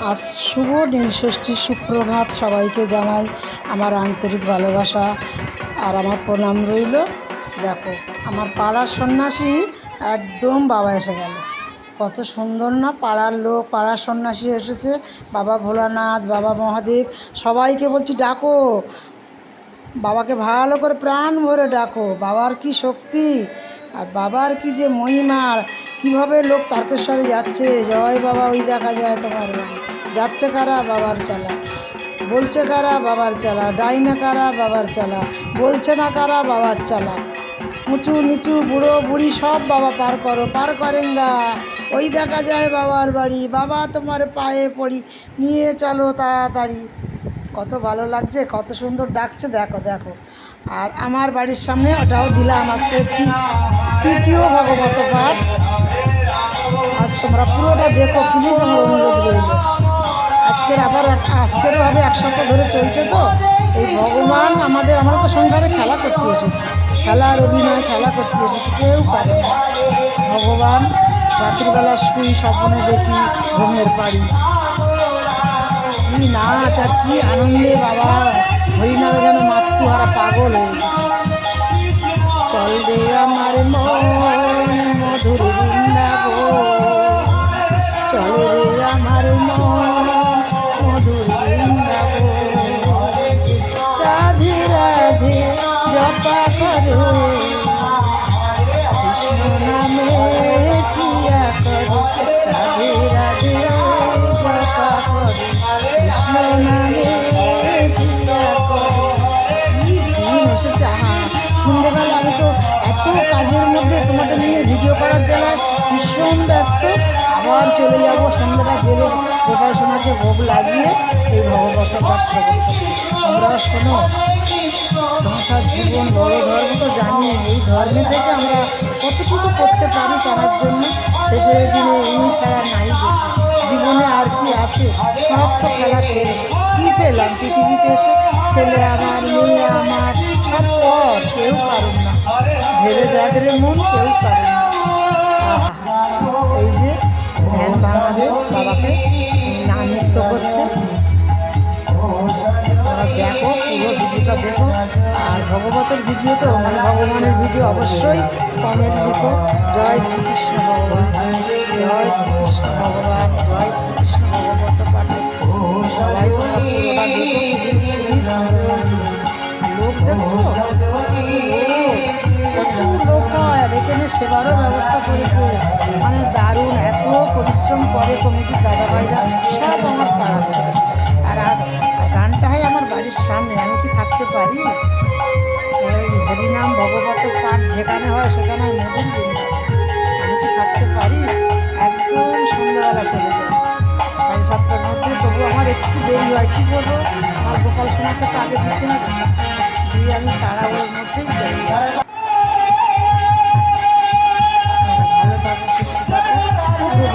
আজ শুভ নীলষষ্ঠীর সুপ্রভাত। সবাইকে জানাই আমার আন্তরিক ভালোবাসা আর আমার প্রণাম রইল। দেখো আমার পাড়ার সন্ন্যাসী একদম বাবা এসে গেল। কত সুন্দর না, পাড়ার লোক, পাড়ার সন্ন্যাসী এসেছে। বাবা ভোলানাথ, বাবা মহাদেব, সবাইকে বলছি ডাকো, বাবাকে ভালো করে প্রাণ ভরে ডাকো। বাবার কি শক্তি আর বাবার কি যে মহিমা, কীভাবে লোক তারকেশ্বরে যাচ্ছে। জয় বাবা, ওই দেখা যায় তোমার বাড়ি। যাচ্ছে কারা? বাবার চালা। বলছে কারা? বাবার চালা। ডাইনে কারা? বাবার চালা। বলছে না কারা? বাবার চালা। উঁচু নিচু বুড়ো বুড়ি সব বাবা পার করো, পার করেন গা। ওই দেখা যায় বাবার বাড়ি। বাবা তোমার পায়ে পড়ি, নিয়ে চলো তাড়াতাড়ি। কত ভালো লাগছে, কত সুন্দর ডাকছে। দেখো দেখো। আর আমার বাড়ির সামনে ওটাও দিলাম আজকে তৃতীয় ভাগবত পাঠ। আজ তোমরা পুরোটা দেখো প্লিজ, আমার অনুরোধ রইল। আজকেরও হবে, এক সপ্তাহ ধরে চলছে তো। এই ভগবান আমরা তো সংসারে খেলা করতে এসেছি, খেলার অভিনয় খেলা করতে এসেছি, কেউ পারে না। ভগবান রাত্রিবেলা শুই, স্বপ্নে দেখি ঘুমের পাড়ি। কি নাচ আর কি আনন্দে বাবা, হরিনামে যেন মাতৃহারা পাগল হয়ে গেছে। চল রে আমার মন মধুর বৃন্দাবন, চল রে আমার মন মধুর বৃন্দাবন। রাধে রাধে জপা করো, কৃষ্ণ নামে ক্রিয়া করো। রাধে রাধে জপা করো, কৃষ্ণ নামে ক্রিয়া করো। দিন এসেছে। সন্ধ্যেবেলা আমি তো এত কাজের মধ্যে তোমাদের নিয়ে ভিডিও করার জ্বালায় ভীষণ ব্যস্ত। আবার চলে যাব সন্ধ্যাটা জেলে গোপালসোনাকে ভোগ লাগিয়ে এই ভগবত পাঠ শ্রবণ করতে। তোমরাও শোনো। সংসার জীবন বড় ধর্ম তো জানি, এই ধর্মে থেকে আমরা কতটুকু করতে পারি তার জন্য। শেষের দিনে এই ছাড়া নাই জীবনে আর কি আছে, সব তো খেলা শেষ। কী পেলাম পৃথিবীতে এসে? ছেলে আমার, মেয়ে আমার, সব পর, কেউ পারুন না। ভেবে দেখ রে মন, কেউ পারুন না। এই যে ধ্যান ভাঙাবে বাবাকে না নৃত্য করছে। তোমরা দেখো, পুরো ভিডিওটা দেখো। আর ভগবতের ভিডিও তো, মানে ভগবানের ভিডিও, অবশ্যই কমেন্ট লিখো। জয় শ্রীকৃষ্ণ ভগবান, জয় শ্রীকৃষ্ণ ভগবান, জয় শ্রীকৃষ্ণ ভগবত পাঠে সবাই তোমরা পুরোটা দেখো প্লিজ প্লিজ। আর লোক দেখছো, প্রচুর লোক হয়। আর এখানে সেবারও ব্যবস্থা করেছে, মানে দারুণ। এত পরিশ্রম করে কমিটির দাদাভাইরা, সব আমার পাড়াচ্ছে। আর গানটা হয় আমার বাড়ির সামনে, আমি কি থাকতে পারি? হরিনাম ভগবত পাঠ যেখানে হয় সেখানে হয় মধুর বৃন্দাবন। আমি কি থাকতে পারি? একদম সন্ধ্যাবেলা চলে যায় 7:30টার মধ্যে। তবু আমার একটু দেরি হয়, কী করবো, আমার গোপাল সোনাকে তো আগে দিতে হবে। দিয়ে আমি তাড়াহুড়োর মধ্যেই চলে যাই। ভালো থাকো, সুস্থ থাকো। পুরো